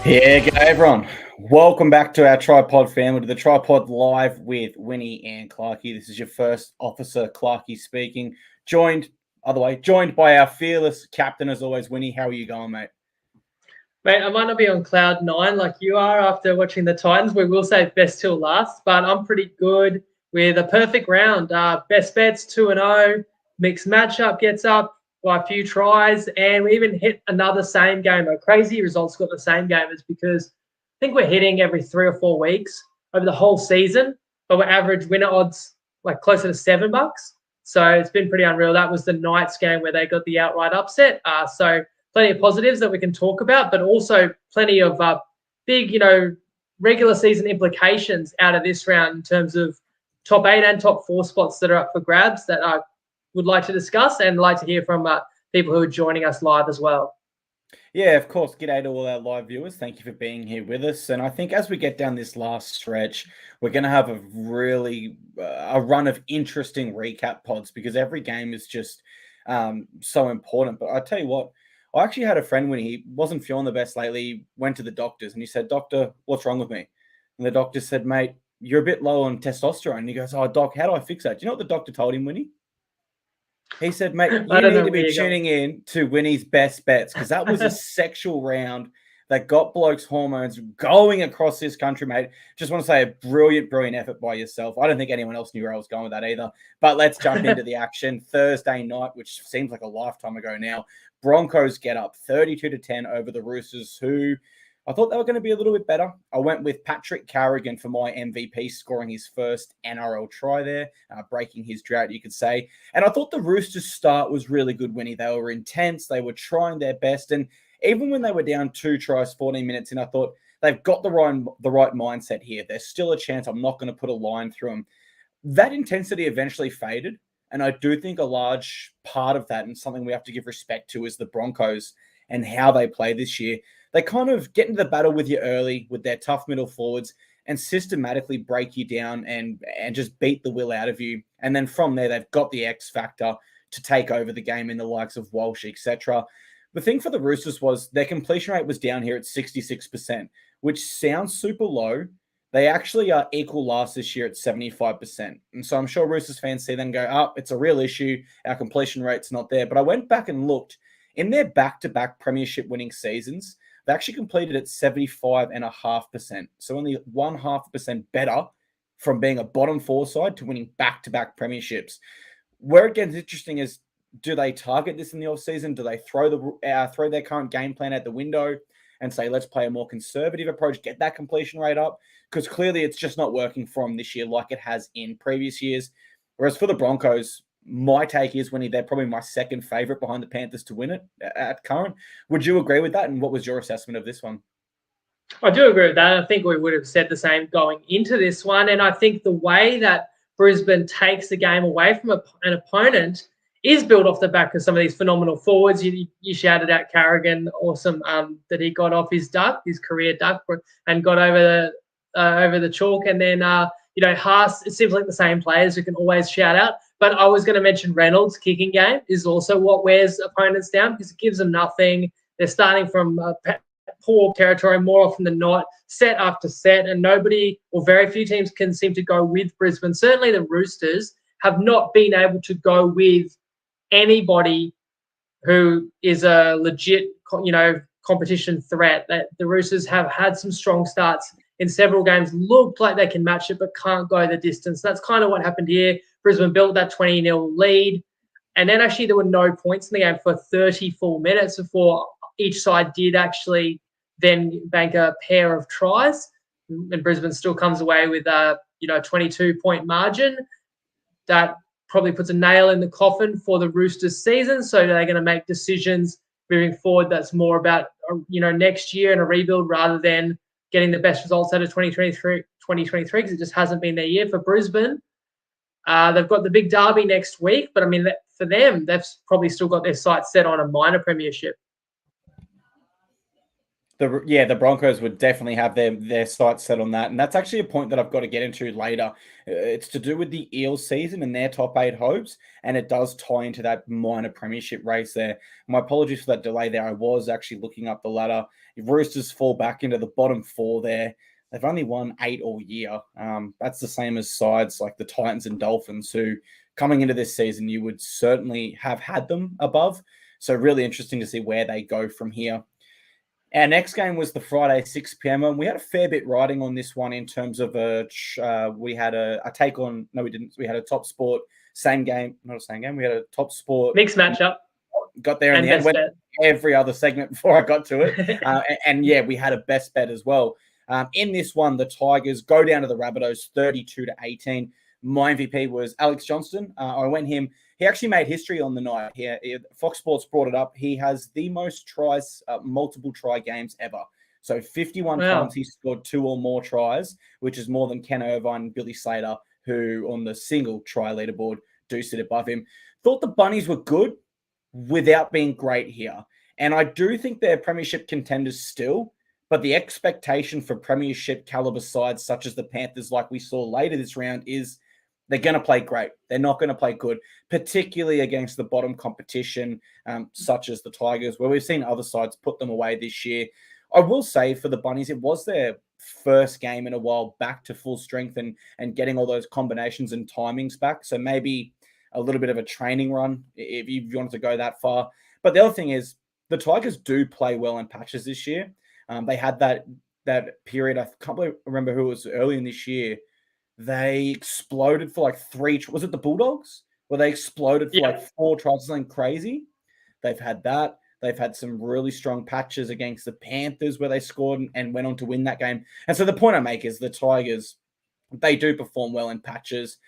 Yeah, g'day everyone. Welcome back to our TryPod family, to the TryPod Live with Winnie and Clarkey. This is your first officer, Clarkey speaking. Joined by our fearless captain as always, Winnie. How are you going, mate? Mate, I might not be on cloud nine like you are after watching the Titans. We will say best till last, but I'm pretty good with a perfect round. Best bets 2-0, mixed matchup gets up by a few tries, and we even hit another same game. A crazy results got the same game is because I think we're hitting every 3 or 4 weeks over the whole season, but we're average winner odds like closer to $7. So it's been pretty unreal. That was the Knights game where they got the outright upset. So plenty of positives that we can talk about, but also plenty of big, regular season implications out of this round in terms of top 8 and top 4 spots that are up for grabs that I would like to discuss and like to hear from people who are joining us live as well. Yeah, of course. G'day to all our live viewers. Thank you for being here with us. And I think as we get down this last stretch, we're going to have a really a run of interesting recap pods because every game is just so important. But I tell you what, I actually had a friend when he wasn't feeling the best lately, he went to the doctors and he said, "Doctor, what's wrong with me?" And the doctor said, "Mate, you're a bit low on testosterone." And he goes, "Oh, doc, how do I fix that?" Do you know what the doctor told him, Winnie? He said, "Mate, you need to be tuning in to Winnie's best bets because that was a sexual round that got blokes' hormones going across this country, mate." Just want to say a brilliant, brilliant effort by yourself. I don't think anyone else knew where I was going with that either. But let's jump into the action. Thursday night, which seems like a lifetime ago now, Broncos get up 32-10 over the Roosters, who I thought they were going to be a little bit better. I went with Patrick Carrigan for my MVP, scoring his first NRL try there, breaking his drought, you could say. And I thought the Roosters' start was really good, Winnie. They were intense. They were trying their best. And even when they were down 2 tries, 14 minutes in, I thought they've got the right mindset here. There's still a chance. I'm not going to put a line through them. That intensity eventually faded. And I do think a large part of that, and something we have to give respect to, is the Broncos and how they play this year. They kind of get into the battle with you early with their tough middle forwards and systematically break you down and just beat the will out of you. And then from there, they've got the X factor to take over the game in the likes of Walsh, etc. The thing for the Roosters was their completion rate was down here at 66%, which sounds super low. They actually are equal last this year at 75%. And so I'm sure Roosters fans see them go, "Oh, it's a real issue. Our completion rate's not there." But I went back and looked. In their back-to-back premiership winning seasons, they actually completed at 75.5%. So only 0.5% better from being a bottom 4 side to winning back-to-back premierships. Where it gets interesting is, do they target this in the offseason? Do they throw their current game plan out the window and say, let's play a more conservative approach, get that completion rate up? Because clearly it's just not working for them this year like it has in previous years. Whereas for the Broncos, my take is, Winnie, they're probably my second favorite behind the Panthers to win it at current. Would you agree with that? And what was your assessment of this one? I do agree with that. I think we would have said the same going into this one. And I think the way that Brisbane takes the game away from an opponent is built off the back of some of these phenomenal forwards. You shouted out Carrigan, awesome, that he got off his career duck, and got over the chalk. And then, Haas, it seems like the same players who can always shout out. But I was going to mention Reynolds' kicking game is also what wears opponents down because it gives them nothing. They're starting from poor territory more often than not, set after set, and nobody or very few teams can seem to go with Brisbane. Certainly the Roosters have not been able to go with anybody who is a legit, competition threat. That the Roosters have had some strong starts in several games, looked like they can match it, but can't go the distance. That's kind of what happened here. Brisbane built that 20-0 lead, and then actually there were no points in the game for 34 minutes before each side did actually then bank a pair of tries, and Brisbane still comes away with a 22-point margin. That probably puts a nail in the coffin for the Roosters season. So they're going to make decisions moving forward that's more about next year and a rebuild rather than getting the best results out of 2023 because it just hasn't been their year for Brisbane. They've got the big derby next week, but I mean, for them, they've probably still got their sights set on a minor premiership. The Broncos would definitely have their sights set on that. And that's actually a point that I've got to get into later. It's to do with the Eels season and their top 8 hopes, and it does tie into that minor premiership race there. My apologies for that delay there. I was actually looking up the ladder. If Roosters fall back into the bottom 4 there, they've only won 8 all year. That's the same as sides like the Titans and Dolphins, who coming into this season, you would certainly have had them above. So really interesting to see where they go from here. Our next game was the Friday 6 p.m. and we had a fair bit riding on this one in terms of we had a take on. No, we didn't. We had a Top Sport same game, not a same game. We had a Top Sport mixed matchup. Got there in the end. Went every other segment before I got to it, and yeah, we had a best bet as well. In this one, the Tigers go down to the Rabbitohs 32-18. My MVP was Alex Johnston. I went him. He actually made history on the night. Fox Sports brought it up. He has the most tries, multiple try games ever. So 51 times he scored 2 or more tries, which is more than Ken Irvine and Billy Slater, who on the single try leaderboard do sit above him. Thought the Bunnies were good without being great here. And I do think they're premiership contenders still, but the expectation for premiership caliber sides such as the Panthers, like we saw later this round, is they're going to play great. They're not going to play good, particularly against the bottom competition, such as the Tigers, where we've seen other sides put them away this year. I will say for the Bunnies, it was their first game in a while back to full strength and getting all those combinations and timings back. So maybe a little bit of a training run if you wanted to go that far. But the other thing is the Tigers do play well in patches this year. They had that period. I can't remember who it was early in this year. They exploded for like 3. Was it the Bulldogs? Where they exploded for like 4 tries, something crazy. They've had that. They've had some really strong patches against the Panthers where they scored and went on to win that game. And so the point I make is the Tigers, they do perform well in patches.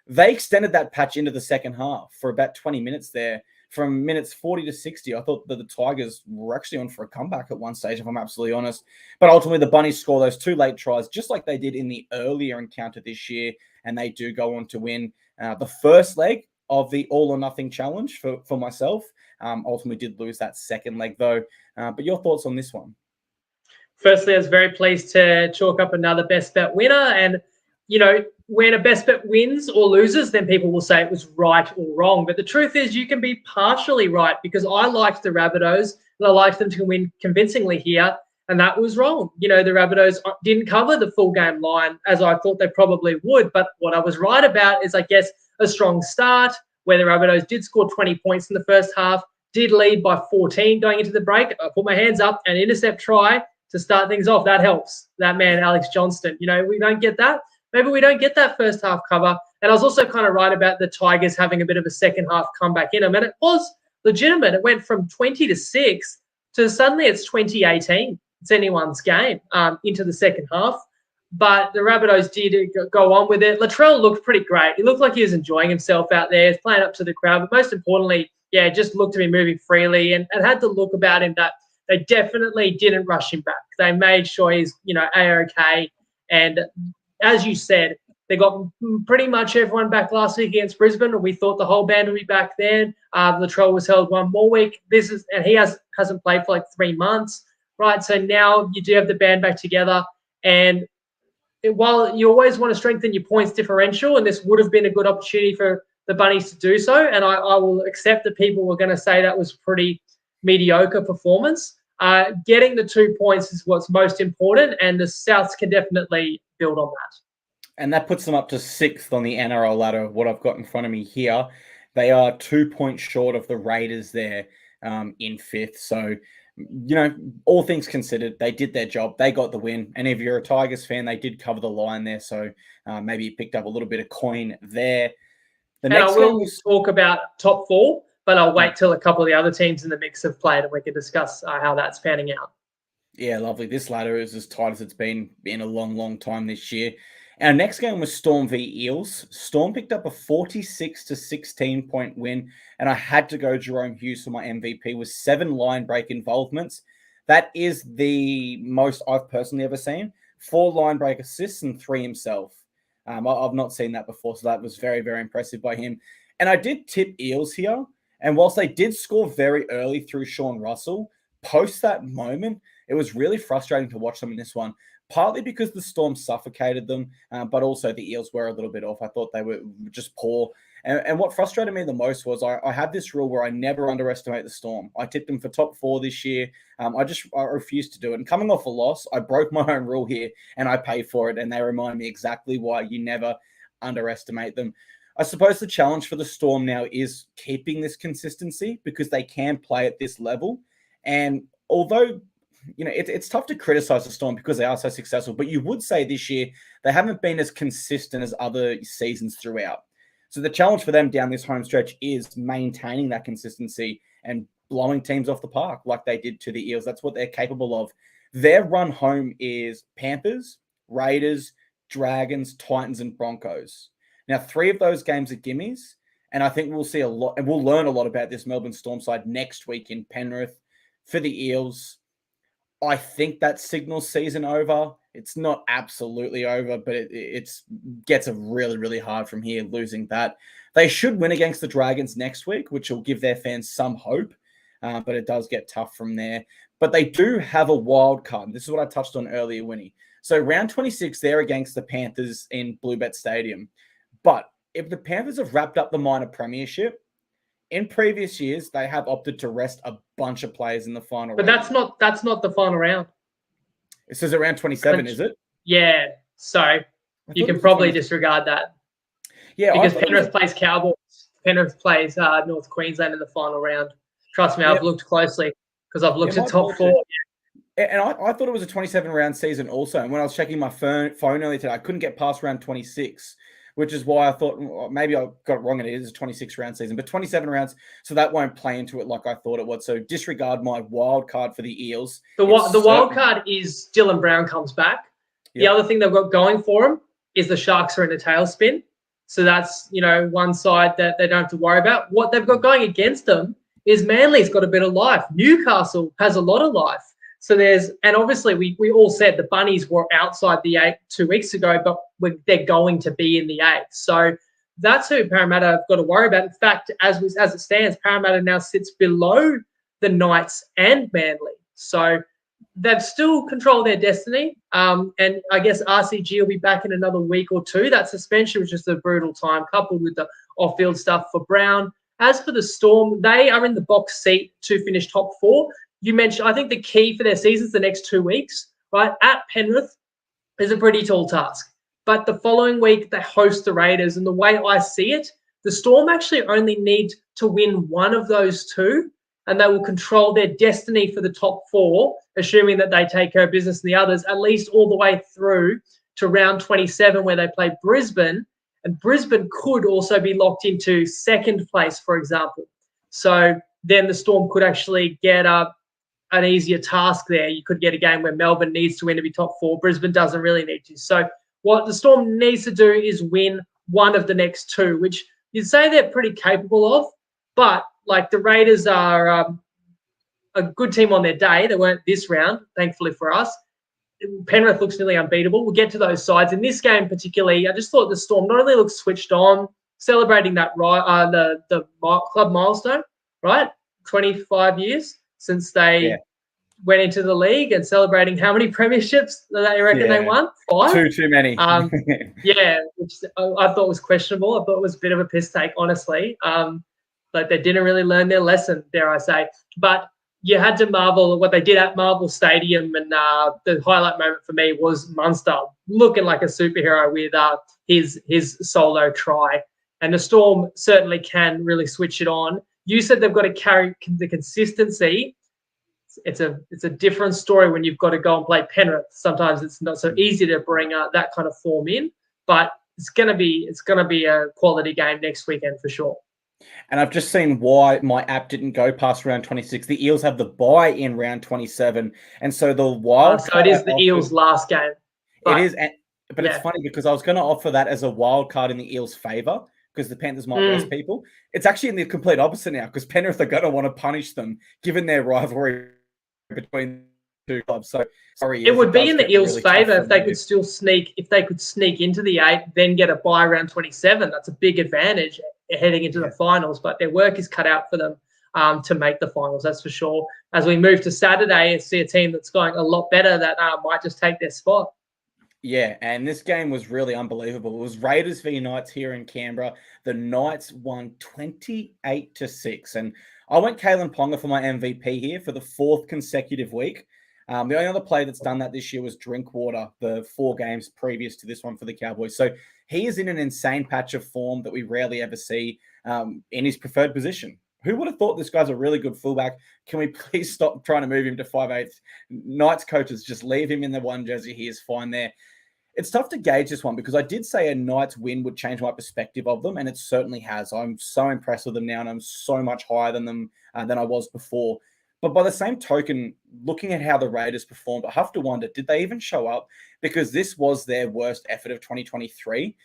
They extended that patch into the second half for about 20 minutes there. From minutes 40 to 60, I thought that the Tigers were actually on for a comeback at one stage, if I'm absolutely honest. But ultimately, the Bunnies score those 2 late tries, just like they did in the earlier encounter this year, and they do go on to win the first leg of the all-or-nothing challenge for myself. Ultimately did lose that second leg, though. But your thoughts on this one? Firstly, I was very pleased to chalk up another best bet winner. And, you know, when a best bet wins or loses, then people will say it was right or wrong. But the truth is you can be partially right, because I liked the Rabbitohs and I liked them to win convincingly here, and that was wrong. You know, the Rabbitohs didn't cover the full game line as I thought they probably would. But what I was right about is, I guess, a strong start where the Rabbitohs did score 20 points in the first half, did lead by 14 going into the break. I put my hands up and intercept try to start things off. That helps. That man, Alex Johnston. You know, we don't get that. Maybe we don't get that first half cover. And I was also kind of right about the Tigers having a bit of a second half comeback in them. And it was legitimate. It went from 20-6 to suddenly it's 20-18. It's anyone's game into the second half. But the Rabbitohs did go on with it. Latrell looked pretty great. He looked like he was enjoying himself out there. He's playing up to the crowd. But most importantly, yeah, just looked to be moving freely. And it had the look about him that they definitely didn't rush him back. They made sure he's, you know, A-OK. And as you said, they got pretty much everyone back last week against Brisbane, and we thought the whole band would be back then. Latrell was held one more week. And he hasn't played for like 3 months, right? So now you do have the band back together. And while you always want to strengthen your points differential, and this would have been a good opportunity for the Bunnies to do so, and I will accept that people were going to say that was pretty mediocre performance. Getting the 2 points is what's most important, and the Souths can definitely build on that. And that puts them up to 6th on the NRL ladder, what I've got in front of me here. They are 2 points short of the Raiders there in 5th. So, you know, all things considered, they did their job. They got the win. And if you're a Tigers fan, they did cover the line there. So maybe you picked up a little bit of coin there. And I will talk about top 4, but I'll wait till a couple of the other teams in the mix have played and we can discuss how that's panning out. Yeah, lovely. This ladder is as tight as it's been in a long, long time this year. Our next game was Storm v Eels. Storm picked up a 46-16 point win, and I had to go Jerome Hughes for my MVP with 7 line break involvements. That is the most I've personally ever seen. 4 line break assists and 3 himself. I've not seen that before, so that was very, very impressive by him. And I did tip Eels here, and whilst they did score very early through Sean Russell, post that moment, it was really frustrating to watch them in this one, partly because the Storm suffocated them, but also the Eels were a little bit off. I thought they were just poor. And what frustrated me the most was I have this rule where I never underestimate the Storm. I tipped them for top 4 this year. I refused to do it. And coming off a loss, I broke my own rule here, and I pay for it. And they remind me exactly why you never underestimate them. I suppose the challenge for the Storm now is keeping this consistency, because they can play at this level. And although, it's tough to criticize the Storm because they are so successful, but you would say this year they haven't been as consistent as other seasons throughout. So the challenge for them down this home stretch is maintaining that consistency and blowing teams off the park like they did to the Eels. That's what they're capable of. Their run home is Panthers, Raiders, Dragons, Titans, and Broncos. Now, 3 of those games are gimmies, and I think we'll see a lot, and we'll learn a lot about this Melbourne Storm side next week in Penrith. For the Eels, I think that signals season over. It's not absolutely over, but it gets really, really hard from here, losing that. They should win against the Dragons next week, which will give their fans some hope, but it does get tough from there. But they do have a wild card. This is what I touched on earlier, Winnie. So round 26, they're against the Panthers in Bluebet Stadium. But if the Panthers have wrapped up the minor premiership, in previous years, they have opted to rest a bunch of players in the final But round. that's not the final round. It says around 27, is it? Yeah. So you can probably disregard that. Yeah, because Penrith plays Cowboys. Penrith plays North Queensland in the final round. Trust me, I've looked closely because I've looked at top 4. And I thought it was a 27-round season also. And when I was checking my phone earlier today, I couldn't get past round 26, which is why I thought maybe I got it wrong and it is a 26-round season. But 27 rounds, so that won't play into it like I thought it would. So disregard my wild card for the Eels. The wild card is Dylan Brown comes back. Yep. The other thing they've got going for them is the Sharks are in a tailspin. So that's, one side that they don't have to worry about. What they've got going against them is Manly's got a bit of life. Newcastle has a lot of life. So and obviously we all said the Bunnies were outside the 8 2 weeks ago, but they're going to be in the 8. So that's who Parramatta have got to worry about. In fact, as it stands, Parramatta now sits below the Knights and Manly. So they've still controlled their destiny. And I guess RCG will be back in another week or 2. That suspension was just a brutal time, coupled with the off-field stuff for Brown. As for the Storm, they are in the box seat to finish top 4. You mentioned, I think the key for their season is the next 2 weeks, right? At Penrith is a pretty tall task. But the following week, they host the Raiders. And the way I see it, the Storm actually only need to win one of those 2, and they will control their destiny for the top 4, assuming that they take care of business in the others, at least all the way through to round 27, where they play Brisbane. And Brisbane could also be locked into second place, for example. So then the Storm could actually get an easier task there. You could get a game where Melbourne needs to win to be top 4. Brisbane doesn't really need to. So what the Storm needs to do is win one of the next 2, which you'd say they're pretty capable of. But like the Raiders are a good team on their day. They weren't this round, thankfully for us. Penrith looks nearly unbeatable. We'll get to those sides. In this game particularly, I just thought the Storm not only looked switched on, celebrating that the club milestone, right? 25 years since they went into the league, and celebrating how many premierships they reckon they won? 5? Too many. Which I thought was questionable. I thought it was a bit of a piss take, honestly. Like they didn't really learn their lesson, dare I say. But you had to marvel at what they did at Marvel Stadium, and the highlight moment for me was Munster looking like a superhero with his solo try. And the Storm certainly can really switch it on. You said they've got to carry the consistency. It's a different story when you've got to go and play Penrith. Sometimes it's not so easy to bring that kind of form in, but it's gonna be a quality game next weekend for sure. And I've just seen why my app didn't go past round 26. The Eels have the bye in round 27. And so the wild so it is the Eels' last game. It is, but it's funny because I was going to offer that as a wild card in the Eels' favour because the Panthers might rest people. It's actually in the complete opposite now because Penrith are going to want to punish them given their rivalry between the 2 clubs. So sorry, it would be in the Eels' favour if they could still sneak into the 8, then get a bye around 27. That's a big advantage heading into the finals, but their work is cut out for them, to make the finals, that's for sure. As we move to Saturday and see a team that's going a lot better that might just take their spot. Yeah, and this game was really unbelievable. It was Raiders v Knights here in Canberra. The Knights won 28-6. And I went Kalen Ponga for my MVP here for the fourth consecutive week. The only other player that's done that this year was Drinkwater, the 4 games previous to this one for the Cowboys. So he is in an insane patch of form that we rarely ever see in his preferred position. Who would have thought this guy's a really good fullback? Can we please stop trying to move him to 5'8"? Knights coaches, just leave him in the 1 jersey. He is fine there. It's tough to gauge this one because I did say a Knights win would change my perspective of them, and it certainly has. I'm so impressed with them now, and I'm so much higher than them than I was before. But by the same token, looking at how the Raiders performed, I have to wonder, did they even show up? Because this was their worst effort of 2023.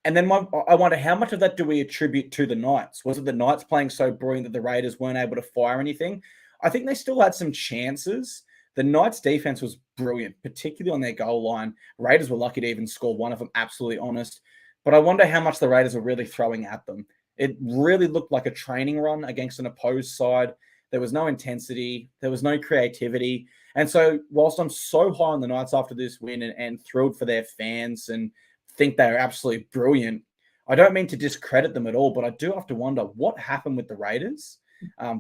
And then I wonder, how much of that do we attribute to the Knights? Was it the Knights playing so brilliant that the Raiders weren't able to fire anything? I think they still had some chances. The Knights' defense was brilliant, particularly on their goal line. Raiders were lucky to even score one of them, absolutely honest. But I wonder how much the Raiders were really throwing at them. It really looked like a training run against an opposed side. There was no intensity. There was no creativity. And so whilst I'm so high on the Knights after this win and thrilled for their fans and think they're absolutely brilliant, I don't mean to discredit them at all, but I do have to wonder what happened with the Raiders.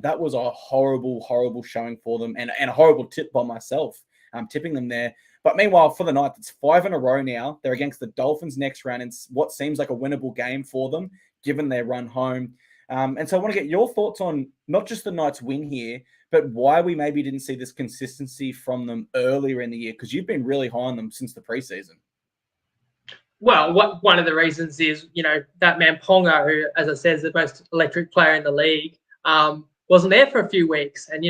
That was a horrible, horrible showing for them and a horrible tip by myself, tipping them there. But meanwhile, for the Knights, it's 5 in a row now. They're against the Dolphins next round in what seems like a winnable game for them, given their run home. And so I want to get your thoughts on not just the Knights win here, but why we maybe didn't see this consistency from them earlier in the year, because you've been really high on them since the preseason. Well, one of the reasons is, that man Ponga, who, as I said, is the most electric player in the league, wasn't there for a few weeks and,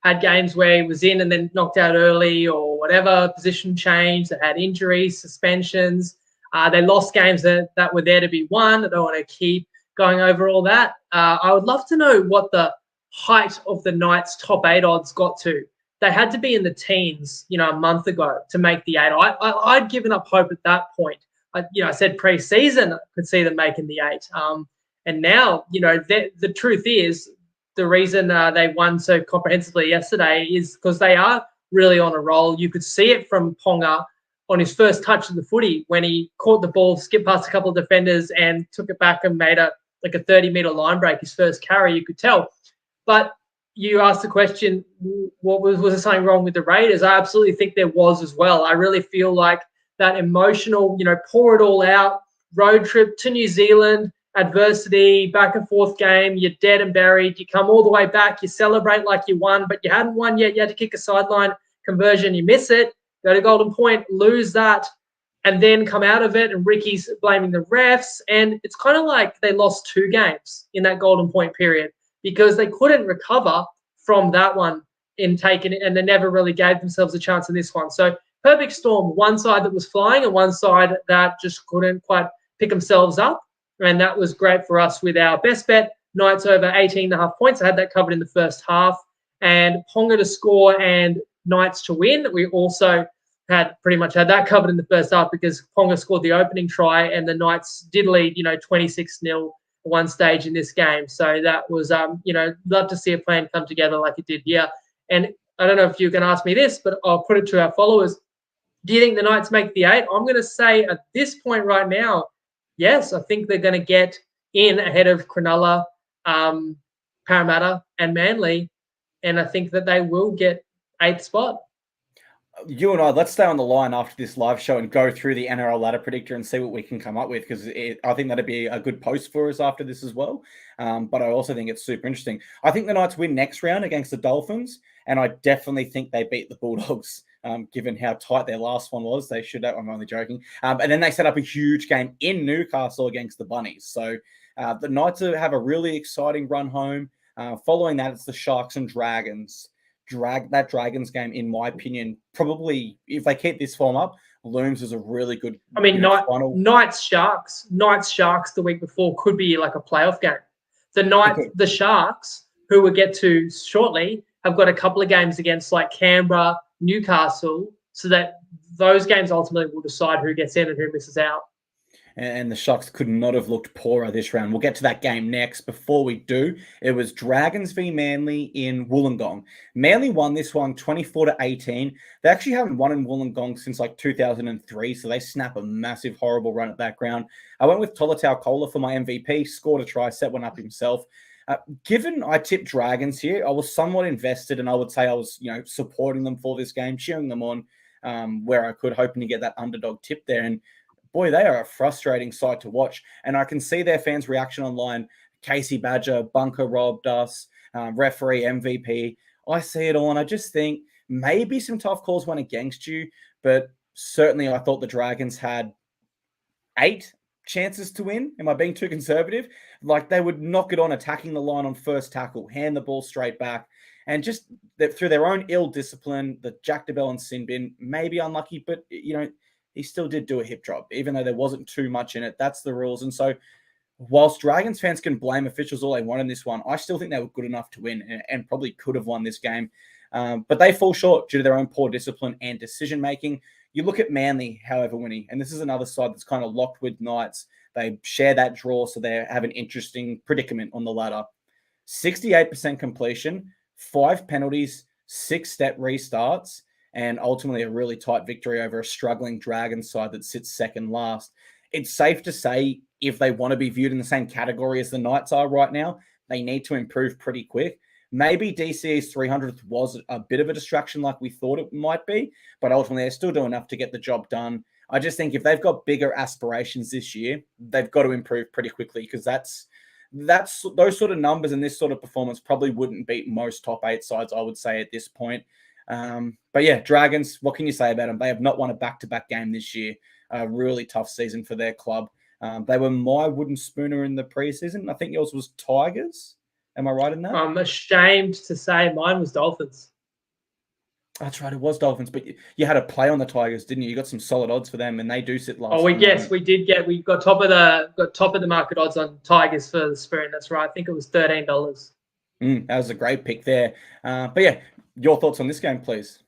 had games where he was in and then knocked out early or whatever, position change, they had injuries, suspensions. They lost games that were there to be won. I don't want to keep going over all that. I would love to know what the height of the Knights' top 8 odds got to. They had to be in the teens, a month ago to make the 8. I'd given up hope at that point. I said pre-season I could see them making the 8. And now, the truth is the reason they won so comprehensively yesterday is because they are really on a roll. You could see it from Ponga on his first touch of the footy when he caught the ball, skipped past a couple of defenders and took it back and made a 30-meter line break, his first carry, you could tell. But you asked the question, was there something wrong with the Raiders? I absolutely think there was as well. I really feel like that emotional, pour it all out, road trip to New Zealand, adversity, back and forth game, you're dead and buried, you come all the way back, you celebrate like you won, but you hadn't won yet, you had to kick a sideline conversion, you miss it, go to Golden Point, lose that, and then come out of it, and Ricky's blaming the refs, and it's kind of like they lost 2 games in that Golden Point period because they couldn't recover from that one in taking it, and they never really gave themselves a chance in this one. So perfect storm, one side that was flying and one side that just couldn't quite pick themselves up. And that was great for us with our best bet, Knights over 18.5 points. I had that covered in the first half. And Ponga to score and Knights to win. We also had pretty much had that covered in the first half because Ponga scored the opening try and the Knights did lead, 26-0 at one stage in this game. So that was, love to see a plan come together like it did here. And I don't know if you can ask me this, but I'll put it to our followers. Do you think the Knights make the 8? I'm going to say at this point right now, yes, I think they're going to get in ahead of Cronulla, Parramatta and Manly, and I think that they will get 8th spot. You and I, let's stay on the line after this live show and go through the NRL ladder predictor and see what we can come up with, because I think that'd be a good post for us after this as well. But I also think it's super interesting. I think the Knights win next round against the Dolphins, and I definitely think they beat the Bulldogs. Given how tight their last one was, they should have. I'm only joking. And then they set up a huge game in Newcastle against the Bunnies. So the Knights have a really exciting run home. Following that, it's the Sharks and Dragons. That Dragons game, in my opinion, probably, if they keep this form up, looms as a really good. I mean, final. Knights Sharks the week before could be like a playoff game. The Sharks, who we'll get to shortly, have got a couple of games against like Canberra, Newcastle, so that those games ultimately will decide who gets in and who misses out. and the Sharks could not have looked poorer this round. We'll get to that game next. Before we do, it was Dragons v Manly in Wollongong. Manly won this one 24-18. They actually haven't won in Wollongong since like 2003, so they snap a massive, horrible run at that ground. I went with Tolatau Kola for my MVP, scored a try, set one up himself. Given I tipped Dragons here, I was somewhat invested, and I would say I was, supporting them for this game, cheering them on where I could, hoping to get that underdog tip there. And boy, they are a frustrating sight to watch. And I can see their fans' reaction online. Casey Badger, bunker robbed us, referee, MVP. I see it all, and I just think maybe some tough calls went against you, but certainly I thought the Dragons had 8 chances to win. Am I being too conservative? Like, they would knock it on, attacking the line on first tackle, hand the ball straight back, and just through their own ill discipline, the Jack DeBell and sin bin, maybe unlucky, but he still did do a hip drop, even though there wasn't too much in it. That's the rules. And so whilst Dragons fans can blame officials all they want in this one, I still think they were good enough to win and probably could have won this game. But they fall short due to their own poor discipline and decision-making. You look at Manly, however, Winnie, and this is another side that's kind of locked with Knights. They share that draw, so they have an interesting predicament on the ladder. 68% completion, 5 penalties, 6-step restarts, and ultimately a really tight victory over a struggling Dragons side that sits second last. It's safe to say if they want to be viewed in the same category as the Knights are right now, they need to improve pretty quick. Maybe DCE's 300th was a bit of a distraction like we thought it might be, but ultimately they're still doing enough to get the job done. I just think if they've got bigger aspirations this year, they've got to improve pretty quickly, because that's those sort of numbers and this sort of performance probably wouldn't beat most top 8 sides, I would say, at this point. But yeah, Dragons, what can you say about them? They have not won a back-to-back game this year. A really tough season for their club. They were my wooden spooner in the preseason. I think yours was Tigers. Am I right in that? I'm ashamed to say mine was Dolphins. That's right, it was Dolphins, but you had a play on the Tigers, didn't you? You got some solid odds for them, and they do sit last. Oh, we did. We got top of the market odds on Tigers for the spoon. That's right. I think it was $13. That was a great pick there. But yeah, your thoughts on this game, please.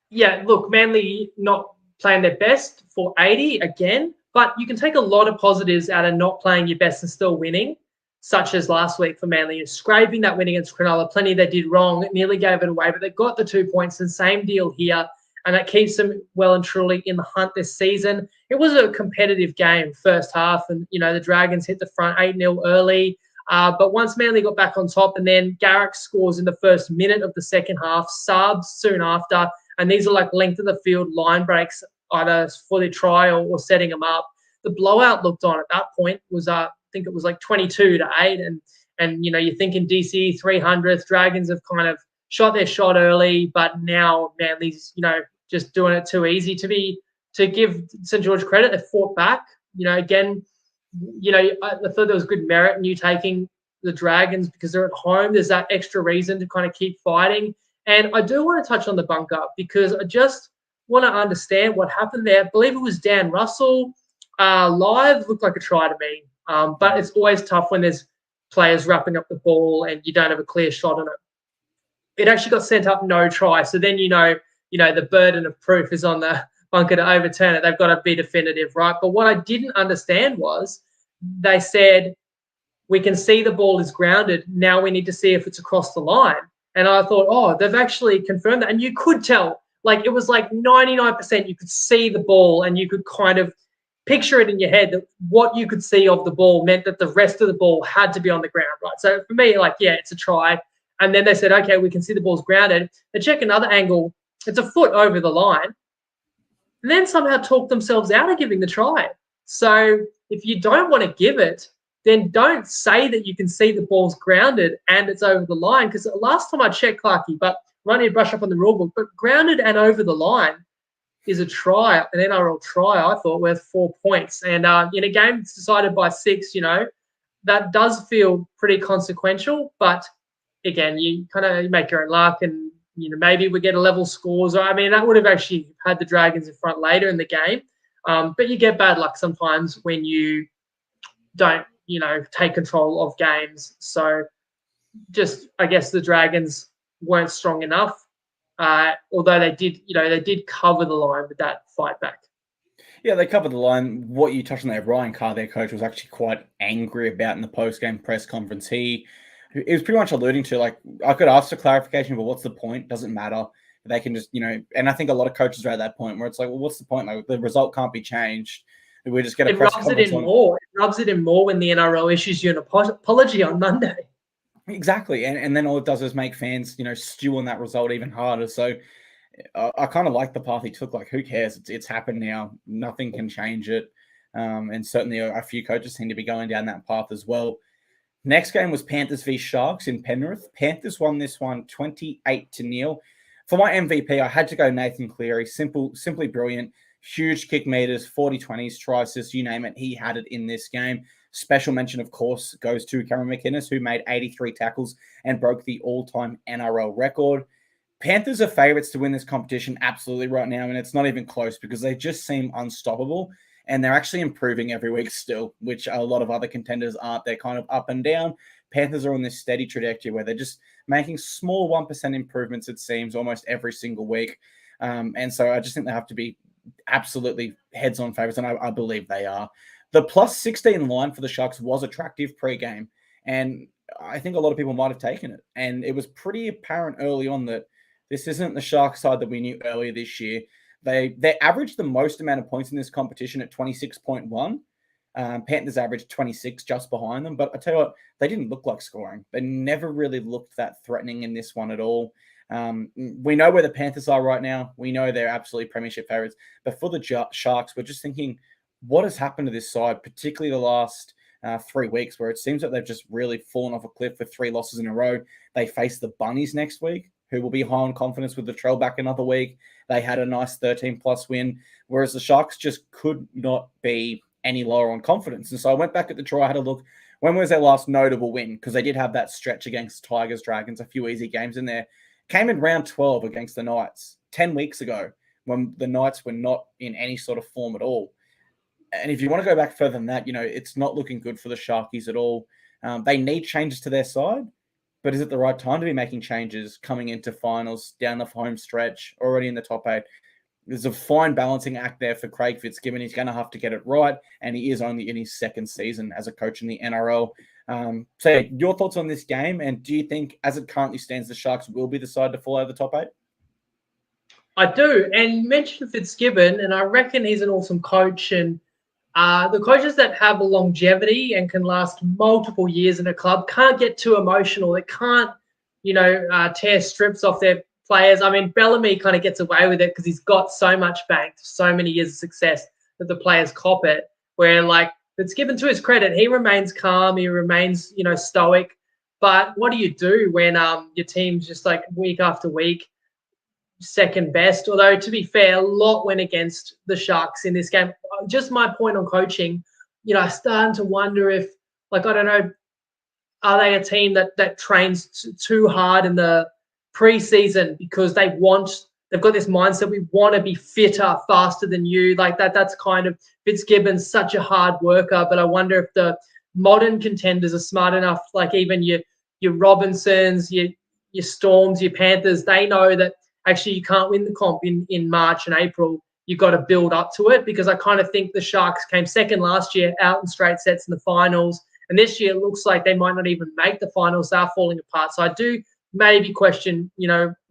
Yeah, look, Manly not playing their best for 80 again, but you can take a lot of positives out of not playing your best and still winning, such as last week for Manly, scraping that win against Cronulla. Plenty they did wrong, nearly gave it away, but they got the 2 points, and same deal here, and that keeps them well and truly in the hunt this season. It was a competitive game first half, and the Dragons hit the front 8-0 early, but once Manly got back on top, and then Garrick scores in the first minute of the second half, subs soon after, and these are like length of the field line breaks, either for the try or setting them up. The blowout looked on at that point was I think it was like 22-8, and you're thinking DC 300th, Dragons have kind of shot their shot early, but now Manly's just doing it too easy to give St George credit. They fought back. Again, I thought there was good merit in you taking the Dragons because they're at home. There's that extra reason to kind of keep fighting. And I do want to touch on the bunker because I just want to understand what happened there. I believe it was Dan Russell. Live looked like a try to me. But it's always tough when there's players wrapping up the ball and you don't have a clear shot on it. It actually got sent up no try. So then the burden of proof is on the bunker to overturn it. They've got to be definitive, right? But what I didn't understand was they said, we can see the ball is grounded. Now we need to see if it's across the line. And I thought, they've actually confirmed that. And you could tell, like it was like 99% you could see the ball and you could kind of picture it in your head that what you could see of the ball meant that the rest of the ball had to be on the ground, right? So for me, it's a try. And then they said, okay, we can see the ball's grounded. They check another angle. It's a foot over the line. And then somehow talk themselves out of giving the try. So if you don't want to give it, then don't say that you can see the ball's grounded and it's over the line. Because last time I checked, Clarkey, but I might need to brush up on the rule book, but grounded and over the line is a try, an NRL try, I thought, worth 4 points. And in a game that's decided by 6, that does feel pretty consequential. But again, you kind of make your own luck and, maybe we get a level scores. I mean, that would have actually had the Dragons in front later in the game. But you get bad luck sometimes when you don't, take control of games. So just, I guess the Dragons weren't strong enough. Although they did cover the line with that fight back. Yeah, they covered the line. What you touched on there, Ryan Carr, their coach, was actually quite angry about in the post-game press conference. He was pretty much alluding to, like, I could ask for clarification, but what's the point? Doesn't matter. They can just, and I think a lot of coaches are at that point where it's like, well, what's the point? Like, the result can't be changed. We just get a press conference. It rubs it in more when the NRL issues you an apology on Monday. Exactly. And then all it does is make fans, stew on that result even harder. So I kind of like the path he took. Like, who cares? It's happened now. Nothing can change it. And certainly a few coaches seem to be going down that path as well. Next game was Panthers v Sharks in Penrith. Panthers won this one 28-0. For my MVP, I had to go Nathan Cleary. Simply brilliant. Huge kick meters, 40-20s, try assists, you name it. He had it in this game. Special mention, of course, goes to Cameron McInnes, who made 83 tackles and broke the all-time NRL record. Panthers are favourites to win this competition absolutely right now, and it's not even close because they just seem unstoppable, and they're actually improving every week still, which a lot of other contenders aren't. They're kind of up and down. Panthers are on this steady trajectory where they're just making small 1% improvements, it seems, almost every single week. And so I just think they have to be absolutely heads-on favourites, and I believe they are. The plus 16 line for the Sharks was attractive pre-game, and I think a lot of people might have taken it. And it was pretty apparent early on that this isn't the Sharks side that we knew earlier this year. They averaged the most amount of points in this competition at 26.1. Panthers averaged 26 just behind them. But I tell you what, they didn't look like scoring. They never really looked that threatening in this one at all. We know where the Panthers are right now. We know they're absolutely premiership favourites. But for the Sharks, we're just thinking, what has happened to this side, particularly the last 3 weeks, where it seems that they've just really fallen off a cliff with 3 losses in a row. They face the Bunnies next week, who will be high on confidence with the trail back another week. They had a nice 13-plus win, whereas the Sharks just could not be any lower on confidence. And so I went back at the draw, I had a look. When was their last notable win? Because they did have that stretch against Tigers, Dragons, a few easy games in there. Came in round 12 against the Knights 10 weeks ago when the Knights were not in any sort of form at all. And if you want to go back further than that, it's not looking good for the Sharkies at all. They need changes to their side, but is it the right time to be making changes coming into finals, down the home stretch, already in the top 8? There's a fine balancing act there for Craig Fitzgibbon. He's going to have to get it right, and he is only in his second season as a coach in the NRL. So your thoughts on this game, and do you think, as it currently stands, the Sharks will be the side to fall out of the top 8? I do, and you mentioned Fitzgibbon, and I reckon he's an awesome coach, and the coaches that have a longevity and can last multiple years in a club can't get too emotional. They can't, tear strips off their players. I mean, Bellamy kind of gets away with it because he's got so much banked, so many years of success that the players cop it. Where, like, Fitzgibbon, to his credit, he remains calm, he remains, stoic. But what do you do when your team's just like week after week second best? Although, to be fair, a lot went against the Sharks in this game. Just my point on coaching, I'm starting to wonder if, I don't know, are they a team that trains too hard in the preseason because they've got this mindset, we want to be fitter, faster than you. Like that's kind of, Fitzgibbon's such a hard worker, but I wonder if the modern contenders are smart enough, like even your Robinsons, your Storms, your Panthers, they know that actually you can't win the comp in March and April. You've got to build up to it, because I kind of think the Sharks came second last year out in straight sets in the finals. And this year it looks like they might not even make the finals. They're falling apart. So I do maybe question,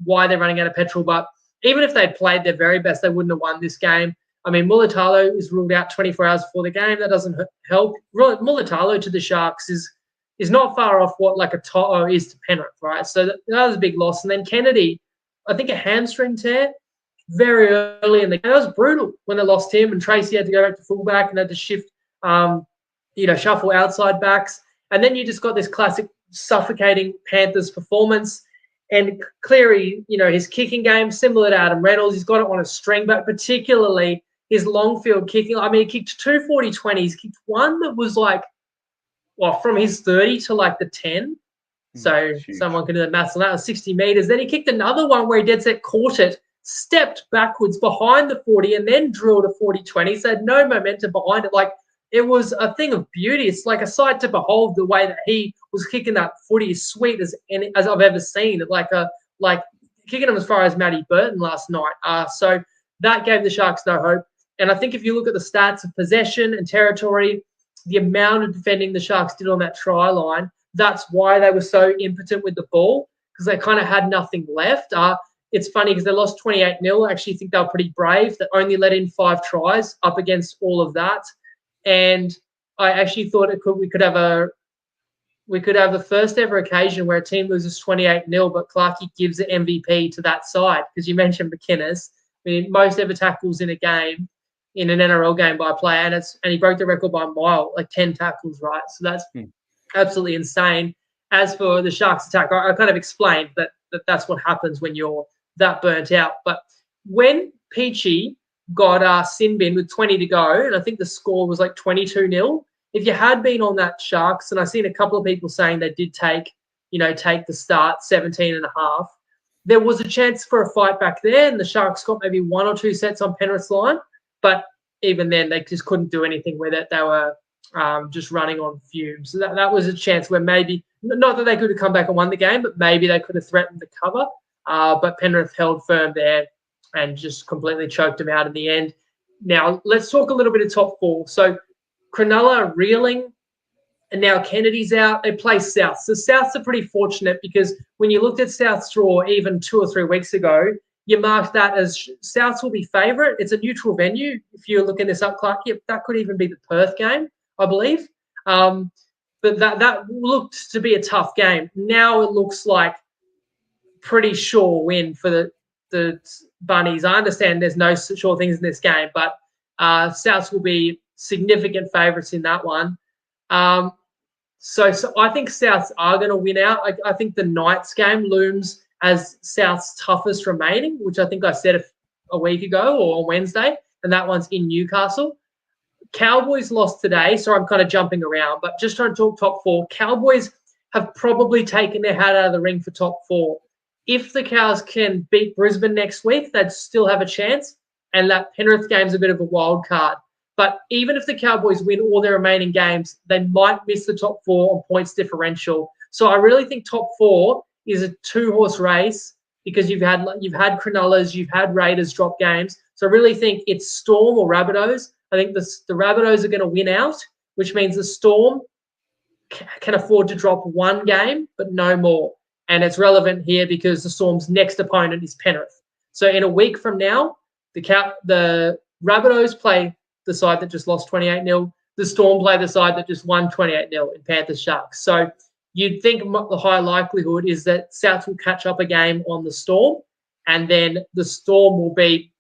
why they're running out of petrol. But even if they played their very best, they wouldn't have won this game. I mean, Mulatalo is ruled out 24 hours before the game. That doesn't help. Mulatalo to the Sharks is not far off what like a Toto is to Penrith, right? So that was a big loss. And then Kennedy, I think a hamstring tear very early in the game. That was brutal when they lost him, and Tracy had to go back to fullback and had to shift, shuffle outside backs. And then you just got this classic suffocating Panthers performance. And Cleary, his kicking game, similar to Adam Reynolds, he's got it on a string, but particularly his long field kicking. I mean, he kicked 2 40-20s. He kicked one that was from his 30 to like the 10. So someone can do the maths on that. It was 60 meters. Then he kicked another one where he dead set caught it, stepped backwards behind the 40, and then drilled a 40-20. So had no momentum behind it. Like, it was a thing of beauty. It's like a sight to behold. The way that he was kicking that footy, as sweet as I've ever seen. Like kicking him as far as Matty Burton last night. So that gave the Sharks no hope. And I think if you look at the stats of possession and territory, the amount of defending the Sharks did on that try line, that's why they were so impotent with the ball, because they kind of had nothing left. It's funny because they lost 28-0. I actually think they were pretty brave. They only let in 5 tries up against all of that. And I actually thought we could have the first ever occasion where a team loses 28-0, but Clarkey gives the MVP to that side, because you mentioned McInnes. I mean, most ever tackles in a game, in an NRL game by a player, and he broke the record by a mile, like 10 tackles, right? So that's absolutely insane. As for the Sharks attack, I kind of explained that's what happens when you're that burnt out. But when Peachy got sin bin with 20 to go, and I think the score was like 22-0, if you had been on that Sharks, and I've seen a couple of people saying they did take the start 17.5, there was a chance for a fight back there, and the Sharks got maybe 1 or 2 sets on Penrith's line, but even then they just couldn't do anything with it. They were just running on fumes. So that was a chance where maybe, not that they could have come back and won the game, but maybe they could have threatened the cover. But Penrith held firm there and just completely choked them out in the end. Now, let's talk a little bit of top 4. So Cronulla reeling, and now Kennedy's out. They play South. So Souths are pretty fortunate, because when you looked at South's draw even 2 or 3 weeks ago, you marked that as Souths will be favourite. It's a neutral venue. If you're looking this up, Clark, that could even be the Perth game, I believe. But that looked to be a tough game. Now it looks like pretty sure win for the Bunnies. I understand there's no sure things in this game, but Souths will be significant favourites in that one. So I think Souths are going to win out. I think the Knights game looms as South's toughest remaining, which I think I said a week ago or on Wednesday, and that one's in Newcastle. Cowboys lost today, so I'm kind of jumping around, but just trying to talk top 4. Cowboys have probably taken their hat out of the ring for top 4. If the Cows can beat Brisbane next week, they'd still have a chance, and that Penrith game's a bit of a wild card. But even if the Cowboys win all their remaining games, they might miss the top 4 on points differential. So I really think top 4 is a 2-horse race, because you've had Cronulla's, you've had Raiders drop games. So I really think it's Storm or Rabbitohs. I think the Rabbitohs are going to win out, which means the Storm can afford to drop 1 game, but no more. And it's relevant here because the Storm's next opponent is Penrith. So in a week from now, the Rabbitohs play the side that just lost 28-0. The Storm play the side that just won 28-0 in Panthers Sharks. So you'd think the high likelihood is that South will catch up a game on the Storm, and then the Storm will be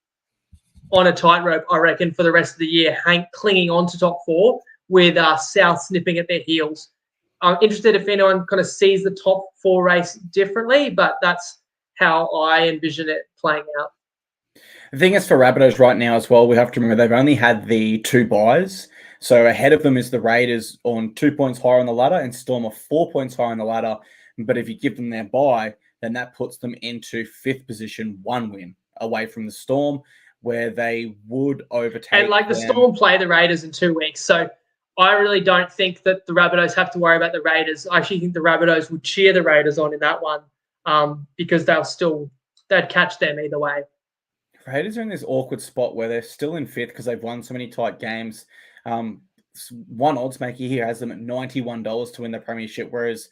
on a tightrope, I reckon, for the rest of the year, clinging on to top 4 with South snipping at their heels. I'm interested if anyone kind of sees the top 4 race differently, but that's how I envision it playing out. The thing is, for Rabbitohs right now as well, we have to remember they've only had the 2 buys. So ahead of them is the Raiders on 2 points higher on the ladder, and Storm are 4 points higher on the ladder. But if you give them their buy, then that puts them into 5th position, 1 win away from the Storm, where they would overtake. And the Storm play the Raiders in 2 weeks. So I really don't think that the Rabbitohs have to worry about the Raiders. I actually think the Rabbitohs would cheer the Raiders on in that one, because they'd catch them either way. Raiders are in this awkward spot where they're still in 5th because they've won so many tight games. One odds maker here has them at $91 to win the premiership, whereas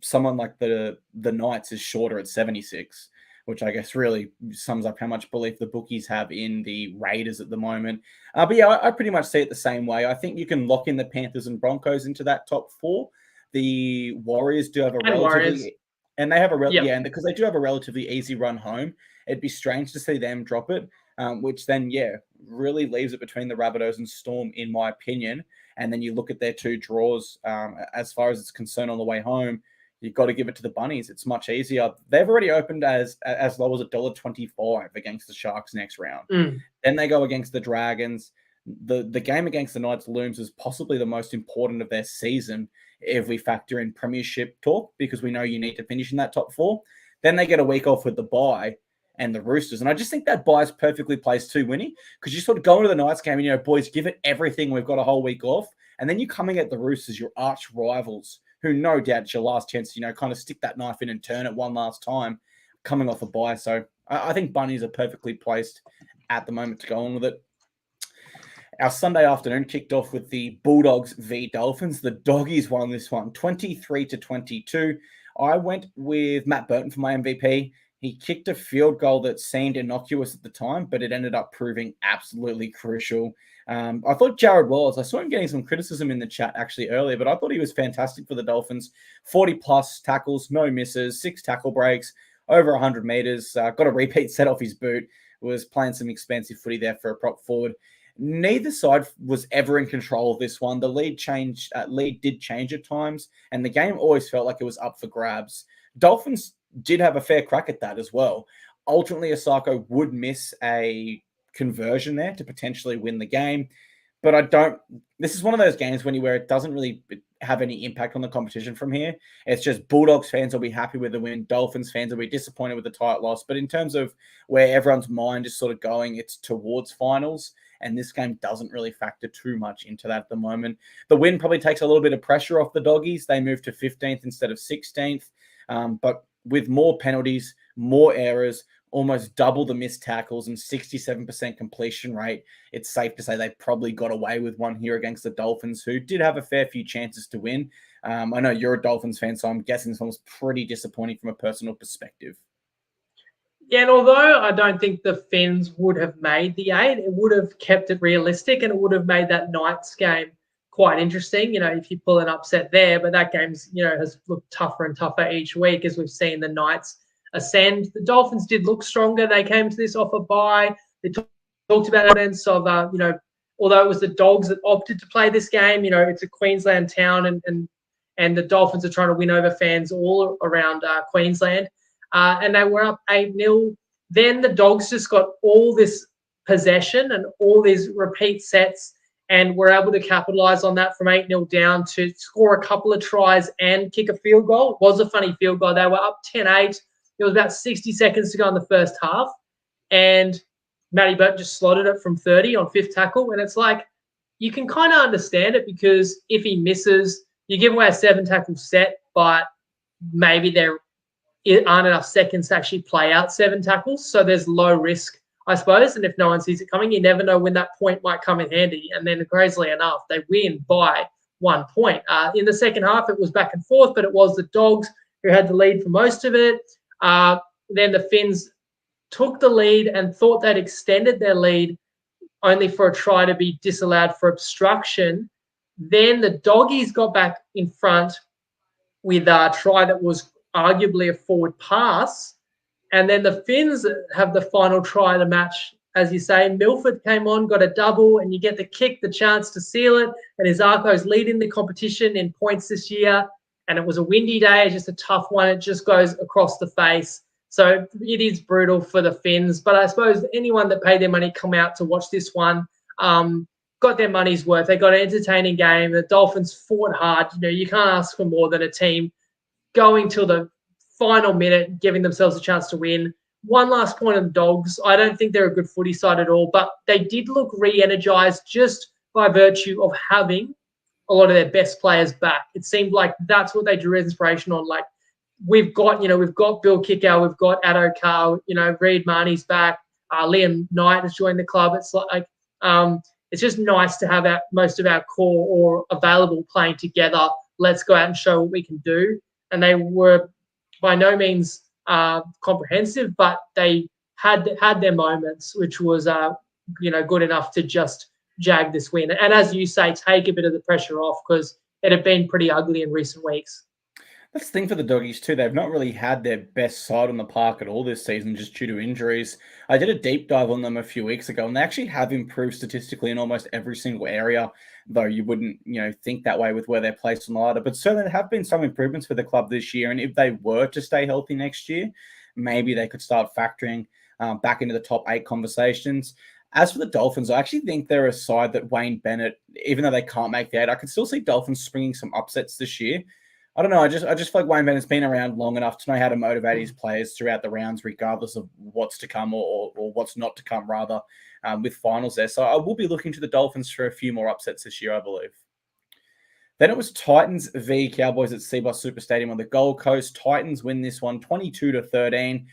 someone like the Knights is shorter at 76, which I guess really sums up how much belief the bookies have in the Raiders at the moment. But yeah, I pretty much see it the same way. I think you can lock in the Panthers and Broncos into that top 4. The Warriors do have because they do have a relatively easy run home. It'd be strange to see them drop it, which then, really leaves it between the Rabbitohs and Storm, in my opinion. And then you look at their 2 draws as far as it's concerned on the way home. You've got to give it to the Bunnies. It's much easier. They've already opened as low as $1.25 against the Sharks next round. Then they go against the Dragons. The game against the Knights looms as possibly the most important of their season if we factor in premiership talk, because we know you need to finish in that top 4. Then they get a week off with the bye and the Roosters. And I just think that bye is perfectly placed to Winnie, because you sort of go into the Knights game and, boys, give it everything. We've got a whole week off. And then you're coming at the Roosters, your arch rivals, who no doubt it's your last chance to, kind of stick that knife in and turn it one last time, coming off a bye. So I think Bunnies are perfectly placed at the moment to go on with it. Our Sunday afternoon kicked off with the Bulldogs v Dolphins. The Doggies won this one 23-22. I went with Matt Burton for my MVP. He kicked a field goal that seemed innocuous at the time, but it ended up proving absolutely crucial. I thought Jared Wallace, I saw him getting some criticism in the chat actually earlier, but I thought he was fantastic for the Dolphins. 40-plus tackles, no misses, 6 tackle breaks, over 100 meters, got a repeat set off his boot, was playing some expensive footy there for a prop forward. Neither side was ever in control of this one. The lead did change at times, and the game always felt like it was up for grabs. Dolphins did have a fair crack at that as well. Ultimately, Osako would miss a conversion there to potentially win the game, but this is one of those games where it doesn't really have any impact on the competition from here. It's just Bulldogs fans will be happy with the win. Dolphins fans will be disappointed with the tight loss. But in terms of where everyone's mind is sort of going, it's towards finals. And this game doesn't really factor too much into that at the moment. The win probably takes a little bit of pressure off the Doggies. They moved to 15th instead of 16th. But with more penalties, more errors, almost double the missed tackles and 67% completion rate, it's safe to say they probably got away with one here against the Dolphins, who did have a fair few chances to win. I know you're a Dolphins fan, so I'm guessing this one was pretty disappointing from a personal perspective. Yeah, and although I don't think the Finns would have made the 8, it would have kept it realistic and it would have made that Knights game quite interesting, if you pull an upset there. But that game's, has looked tougher and tougher each week as we've seen the Knights ascend. The Dolphins did look stronger. They came to this off a bye. They talked about evidence of, although it was the Dogs that opted to play this game, it's a Queensland town and the Dolphins are trying to win over fans all around Queensland. And they were up 8-0. Then the Dogs just got all this possession and all these repeat sets and were able to capitalise on that from 8-0 down to score a couple of tries and kick a field goal. It was a funny field goal. They were up 10-8. There was about 60 seconds to go in the first half. And Matty Burton just slotted it from 30 on 5th tackle. And it's like, you can kind of understand it because if he misses, you give away a 7-tackle set, but maybe there aren't enough seconds to actually play out 7 tackles. So there's low risk, I suppose. And if no one sees it coming, you never know when that point might come in handy. And then crazily enough, they win by 1 point. In the second half, it was back and forth, but it was the Dogs who had the lead for most of it. Then the Finns took the lead and thought they'd extended their lead only for a try to be disallowed for obstruction. Then the Doggies got back in front with a try that was arguably a forward pass. And then the Finns have the final try of the match. As you say, Milford came on, got a double, and you get the kick, the chance to seal it. And Isako's leading the competition in points this year. And it was a windy day, just a tough one. It just goes across the face. So it is brutal for the Finns. But I suppose anyone that paid their money come out to watch this one got their money's worth. They got an entertaining game. The Dolphins fought hard. You can't ask for more than a team going till the final minute, giving themselves a chance to win. One last point on the Dogs. I don't think they're a good footy side at all, but they did look re-energized just by virtue of having a lot of their best players back. It seemed like that's what they drew inspiration on. Like we've got Bill Kickow, we've got Addo Carr, Reid Marnie's back, Liam Knight has joined the club. It's like it's just nice to have most of our core or available playing together. Let's go out and show what we can do. And they were by no means comprehensive, but they had their moments, which was good enough to just jag this win. And as you say, take a bit of the pressure off because it had been pretty ugly in recent weeks. That's the thing for the Doggies too. They've not really had their best side on the park at all this season just due to injuries. I did a deep dive on them a few weeks ago, and they actually have improved statistically in almost every single area, though you wouldn't think that way with where they're placed on the ladder. But certainly there have been some improvements for the club this year, and if they were to stay healthy next year, maybe they could start factoring back into the top 8 conversations. As for the Dolphins, I actually think they're a side that Wayne Bennett, even though they can't make the 8, I could still see Dolphins springing some upsets this year. I don't know. I just feel like Wayne Bennett's been around long enough to know how to motivate his players throughout the rounds, regardless of what's to come or what's not to come, rather, with finals there. So I will be looking to the Dolphins for a few more upsets this year, I believe. Then it was Titans v Cowboys at Cbus Super Stadium on the Gold Coast. Titans win this one 22-13.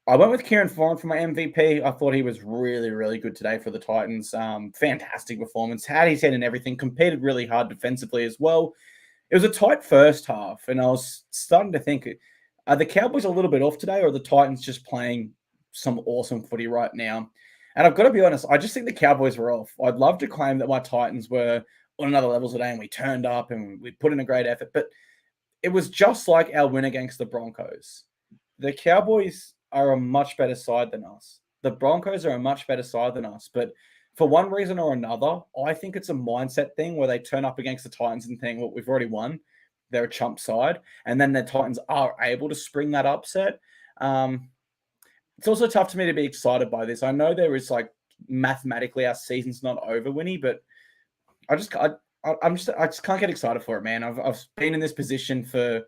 I went with Kieran Foran for my MVP. I thought he was really, really good today for the Titans. Fantastic performance. Had his head in everything. Competed really hard defensively as well. It was a tight first half, and I was starting to think, are the Cowboys a little bit off today, or are the Titans just playing some awesome footy right now? And I've got to be honest, I just think the Cowboys were off. I'd love to claim that my Titans were on another level today, and we turned up and we put in a great effort, but it was just like our win against the Broncos. The Cowboys are a much better side than us. The Broncos are a much better side than us, but for one reason or another, I think it's a mindset thing where they turn up against the Titans and think, well, we've already won. They're a chump side. And then the Titans are able to spring that upset. It's also tough to me to be excited by this. I know there is like mathematically our season's not over, Winnie, but I just can't get excited for it, man. I've been in this position for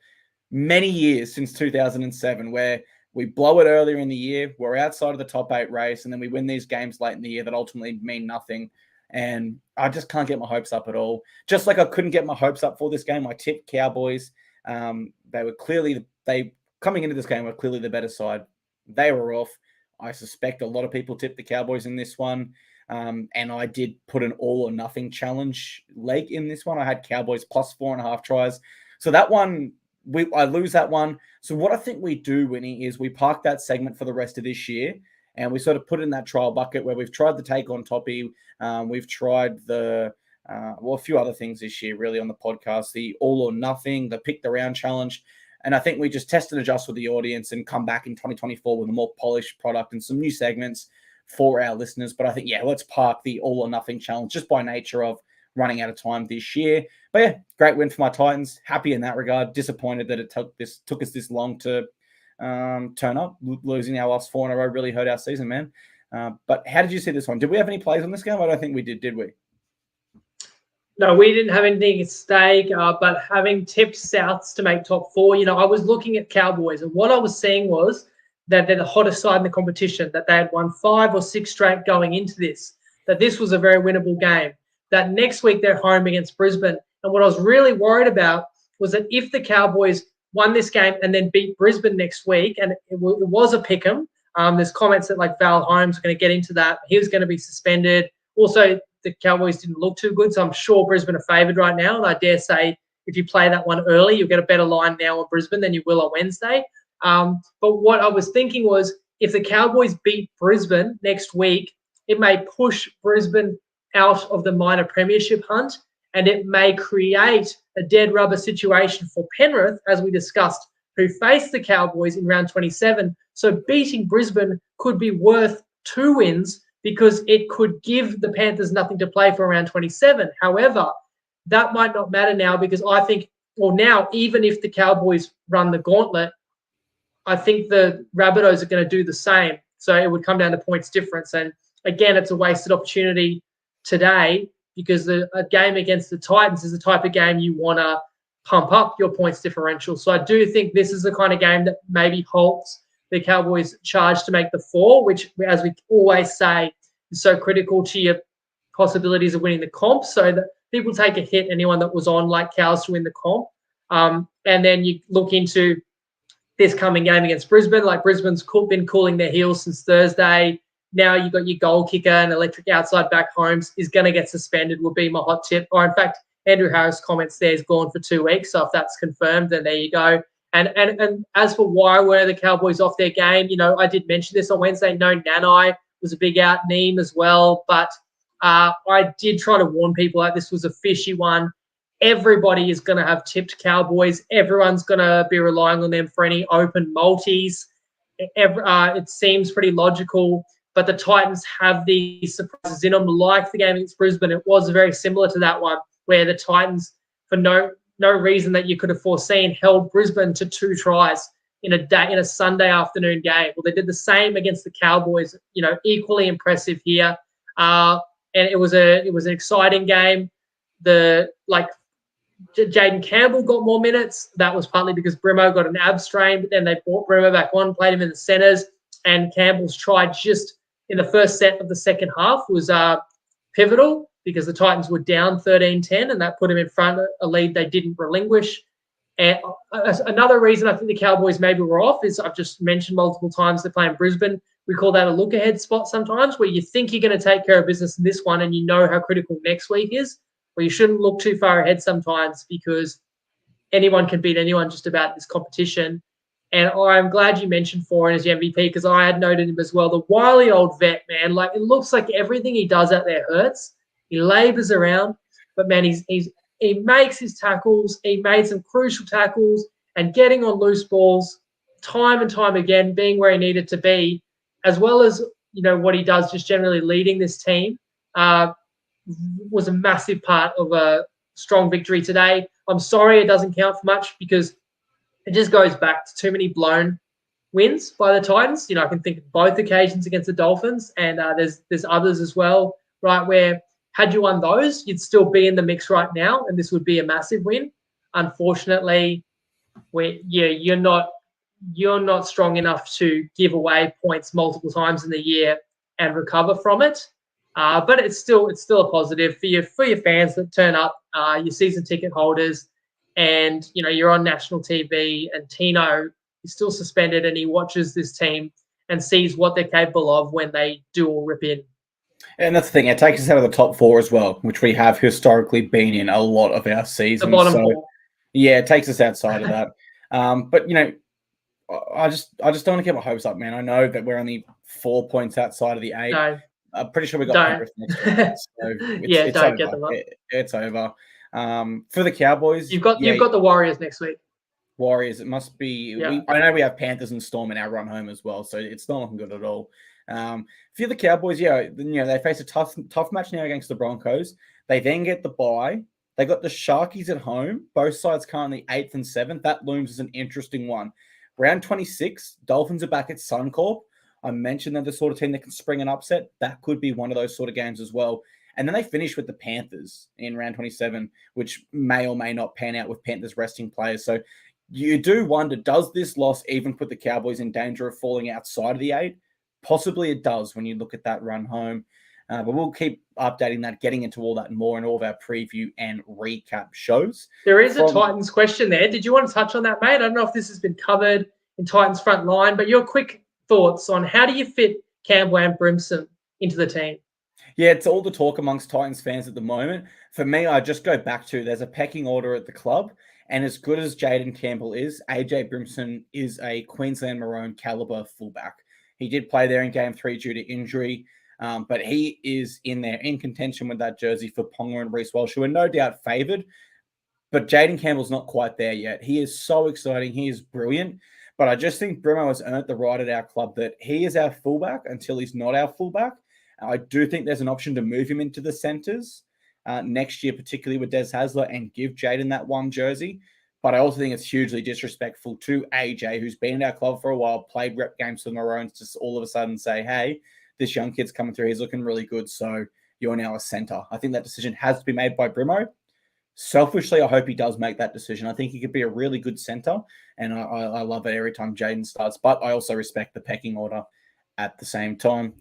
many years since 2007 where we blow it earlier in the year, we're outside of the top 8 race, and then we win these games late in the year that ultimately mean nothing. And I just can't get my hopes up at all. Just like I couldn't get my hopes up for this game, I tipped Cowboys. Coming into this game were clearly the better side. They were off. I suspect a lot of people tipped the Cowboys in this one. And I did put an all or nothing challenge leg in this one. I had Cowboys plus 4.5 tries. So that one, I lose that one. So what I think we do, Winnie, is we park that segment for the rest of this year, and we sort of put in that trial bucket where we've tried the take on Toppy. We've tried a few other things this year, really, on the podcast, the all or nothing, the pick the round challenge. And I think we just test and adjust with the audience and come back in 2024 with a more polished product and some new segments for our listeners. But I think, let's park the all or nothing challenge just by nature of running out of time this year. But yeah, great win for my Titans. Happy in that regard. Disappointed that it took us this long to turn up. Losing our last 4 in a row really hurt our season, man. But how did you see this one? Did we have any plays on this game? I don't think we did we? No, we didn't have anything at stake, but having tipped Souths to make top 4, I was looking at Cowboys, and what I was seeing was that they're the hottest side in the competition, that they had won 5 or 6 straight going into this, that this was a very winnable game, that next week they're home against Brisbane. And what I was really worried about was that if the Cowboys won this game and then beat Brisbane next week, and it was a pick 'em, there's comments that like Val Holmes are going to get into that. He was going to be suspended. Also, the Cowboys didn't look too good, so I'm sure Brisbane are favoured right now. And I dare say if you play that one early, you'll get a better line now on Brisbane than you will on Wednesday. But what I was thinking was if the Cowboys beat Brisbane next week, it may push Brisbane out of the minor premiership hunt, and it may create a dead rubber situation for Penrith, as we discussed, who face the Cowboys in round 27. So beating Brisbane could be worth 2 wins because it could give the Panthers nothing to play for around 27. However, that might not matter now because I think, now, even if the Cowboys run the gauntlet, I think the Rabbitohs are going to do the same. So it would come down to points difference. And again, it's a wasted opportunity today because a game against the Titans is the type of game you want to pump up your points differential. So I do think this is the kind of game that maybe halts the Cowboys' charge to make the 4, which, as we always say, is so critical to your possibilities of winning the comp. So that people take a hit, anyone that was on like Cows to win the comp. And then you look into this coming game against Brisbane. Like Brisbane's been cooling their heels since Thursday. Now you've got your goal kicker and electric outside back Holmes is going to get suspended, would be my hot tip. Or in fact, Andrew Harris comments there is gone for 2 weeks. So if that's confirmed, then there you go. And as for why were the Cowboys off their game, I did mention this on Wednesday. No, Nanai was a big out, Neem as well. But I did try to warn people that this was a fishy one. Everybody is going to have tipped Cowboys. Everyone's going to be relying on them for any open multis. It seems pretty logical. But the Titans have these surprises in them, like the game against Brisbane. It was very similar to that one, where the Titans, for no reason that you could have foreseen, held Brisbane to 2 tries in a Sunday afternoon game. Well, they did the same against the Cowboys. Equally impressive here, and it was an exciting game. Jaden Campbell got more minutes. That was partly because Brimo got an ab strain, but then they brought Brimo back on, played him in the centres, and Campbell's try just in the first set of the second half was pivotal because the Titans were down 13-10, and that put him in front of a lead they didn't relinquish. And another reason I think the Cowboys maybe were off is I've just mentioned multiple times they're playing Brisbane. We call that a look-ahead spot sometimes, where you think you're going to take care of business in this one and you know how critical next week is, where you shouldn't look too far ahead sometimes because anyone can beat anyone just about this competition. And I'm glad you mentioned Foran as your MVP because I had noted him as well. The wily old vet, man. Like, it looks like everything he does out there hurts. He labours around, but, man, he makes his tackles. He made some crucial tackles and getting on loose balls time and time again, being where he needed to be, as well as, what he does just generally leading this team, was a massive part of a strong victory today. I'm sorry it doesn't count for much because it just goes back to too many blown wins by the Titans. I can think of both occasions against the Dolphins, and there's others as well, right, where had you won those, you'd still be in the mix right now, and this would be a massive win. Unfortunately, you're not strong enough to give away points multiple times in the year and recover from it. But it's still a positive for your fans that turn up, your season ticket holders. And, you're on national TV and Tino is still suspended and he watches this team and sees what they're capable of when they do all rip in. And that's the thing. It takes us out of the top four as well, which we have historically been in a lot of our seasons. The bottom four. Yeah, it takes us outside of that. But, I just don't want to get my hopes up, man. I know that we're only 4 points outside of the 8. No. I'm pretty sure we got Penrith next week. So it's don't over. Get them up. It's over. For the Cowboys, you've got the Warriors next week. Warriors, it must be. Yeah. I know we have Panthers and Storm in our run home as well, so it's not looking good at all. For the Cowboys, they face a tough match now against the Broncos. They then get the bye. They got the Sharkies at home. Both sides currently 8th and 7th. That looms as an interesting one. Round 26, Dolphins are back at Suncorp. I mentioned they're the sort of team that can spring an upset. That could be one of those sort of games as well. And then they finish with the Panthers in round 27, which may or may not pan out with Panthers resting players. So you do wonder, does this loss even put the Cowboys in danger of falling outside of the 8? Possibly it does when you look at that run home. But we'll keep updating that, getting into all that and more in all of our preview and recap shows. There is a Titans question there. Did you want to touch on that, mate? I don't know if this has been covered in Titans front line, but your quick thoughts on how do you fit Campbell and Brimson into the team? Yeah, it's all the talk amongst Titans fans at the moment. For me, I just go back to there's a pecking order at the club, and as good as Jaden Campbell is, AJ Brimson is a Queensland Maroon caliber fullback. He did play there in Game 3 due to injury, but he is in there in contention with that jersey for Ponga and Reece Walsh, who are no doubt favoured. But Jaden Campbell's not quite there yet. He is so exciting. He is brilliant. But I just think Brimo has earned the right at our club that he is our fullback until he's not our fullback. I do think there's an option to move him into the centres next year, particularly with Des Hasler, and give Jaden that one jersey. But I also think it's hugely disrespectful to AJ, who's been in our club for a while, played rep games for the Maroons, just all of a sudden say, hey, this young kid's coming through. He's looking really good. So you're now a centre. I think that decision has to be made by Brimo. Selfishly, I hope he does make that decision. I think he could be a really good centre, and I love it every time Jaden starts. But I also respect the pecking order at the same time.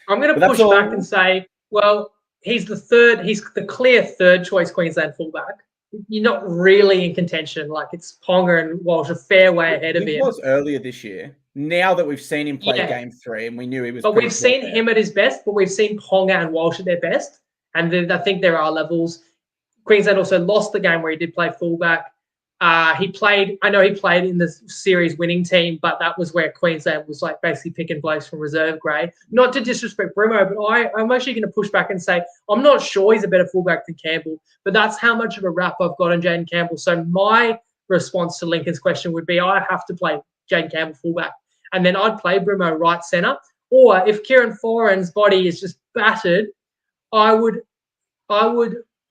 I'm going to push back and say, well, he's the clear third choice Queensland fullback. You're not really in contention. Like, it's Ponga and Walsh a fair way ahead of him. He was earlier this year. Now that we've seen him play Game 3 and we knew he was. But we've seen him at his best, but we've seen Ponga and Walsh at their best. And then I think there are levels. Queensland also lost the game where he did play fullback. He played in the series winning team, but that was where Queensland was like basically picking blokes from reserve grade. Not to disrespect Brimo, but I'm actually going to push back and say I'm not sure he's a better fullback than Campbell, but that's how much of a rap I've got on Jaden Campbell. So my response to Lincoln's question would be I have to play Jaden Campbell fullback, and then I'd play Brimo right centre. Or if Kieran Foran's body is just battered, I would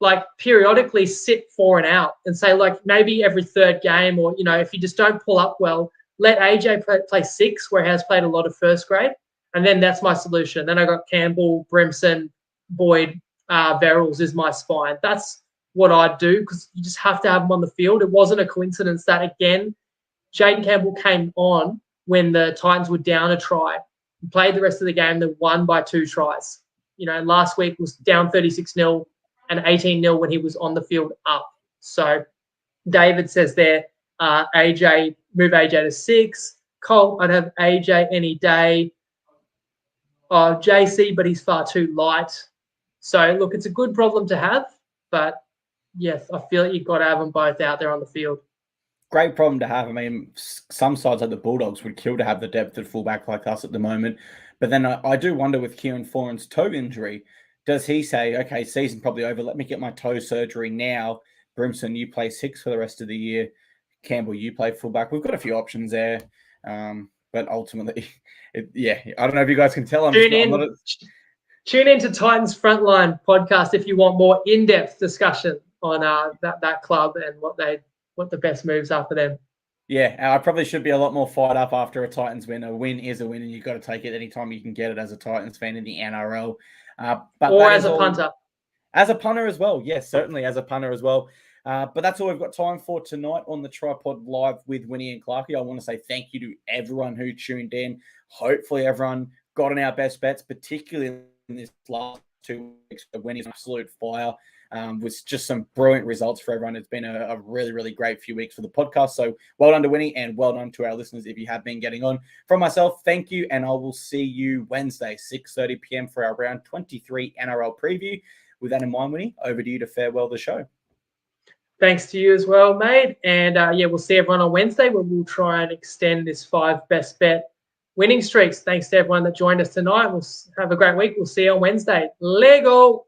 like periodically sit Foran out and say, like, maybe every third game, or, if you just don't pull up well, let AJ play 6 where he has played a lot of first grade. And then that's my solution. Then I got Campbell, Brimson, Boyd, Verrills is my spine. That's what I'd do because you just have to have them on the field. It wasn't a coincidence that, again, Jaden Campbell came on when the Titans were down a try. He played the rest of the game. They won by 2 tries. Last week was down 36-0. And 18-0 when he was on the field up. So David says there, AJ, move AJ to 6. Colt, I'd have AJ any day. JC, but he's far too light. So, look, it's a good problem to have, but yes, I feel like you've got to have them both out there on the field. Great problem to have. I mean, some sides like the Bulldogs would kill to have the depth at fullback like us at the moment. But then I do wonder with Kieran Foran's toe injury, does he say, okay, season probably over, let me get my toe surgery now. Brimson, you play 6 for the rest of the year. Campbell, you play fullback. We've got a few options there. But ultimately, I don't know if you guys can tell. Tune in to Titans Frontline podcast if you want more in-depth discussion on that club and what the best moves are for them. Yeah, I probably should be a lot more fired up after a Titans win. A win is a win, and you've got to take it anytime you can get it as a Titans fan in the NRL. Or as a punter. As a punter as well. Yes, certainly as a punter as well. But that's all we've got time for tonight on the TryPod Live with Winnie and Clarkie. I want to say thank you to everyone who tuned in. Hopefully everyone got on our best bets, particularly in this last 2 weeks. Winnie's an absolute fire. With just some brilliant results for everyone. It's been a really, really great few weeks for the podcast. So well done to Winnie and well done to our listeners if you have been getting on. From myself, thank you, and I will see you Wednesday, 6:30 p.m. for our round 23 NRL preview. With that in mind, Winnie, over to you to farewell the show. Thanks to you as well, mate. And we'll see everyone on Wednesday where we'll try and extend this 5 best bet winning streaks. Thanks to everyone that joined us tonight. We'll have a great week. We'll see you on Wednesday. Lego.